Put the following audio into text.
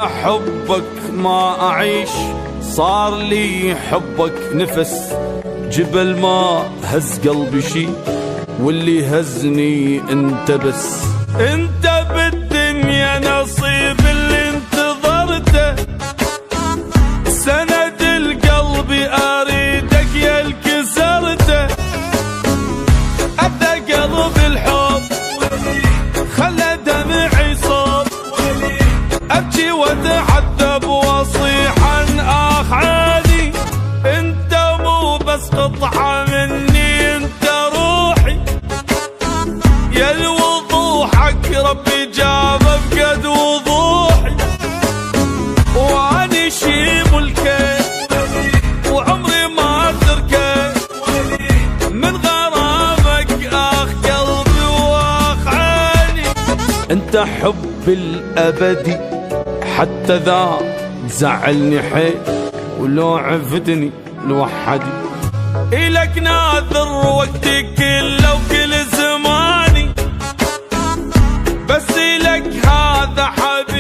حبك ما أعيش، صار لي حبك نفس، جبل ما هز قلبي شي، واللي هزني انت بس. انت بالدنيا نصيب اللي انتظرته، سند القلب اريدك يا الكسرته. أذى قلب الحب خلى دمعي صوب، أبكي وأتعذب وأصيح عن آخ عادي. أنت مو بس قطعة مني، أنت روحي يا الوضوحك ربي جاب بقد وضوحي. وأني شي ملكي وعمري ما أتركه، من غرامك آخ قلبي وآخ عيني. أنت حب الأبدي حتى ذا زعلني حيل، ولو عفتني لوحدي. إلك ناذر وقتي كله وكل زماني، بس إلك هذا حبيبي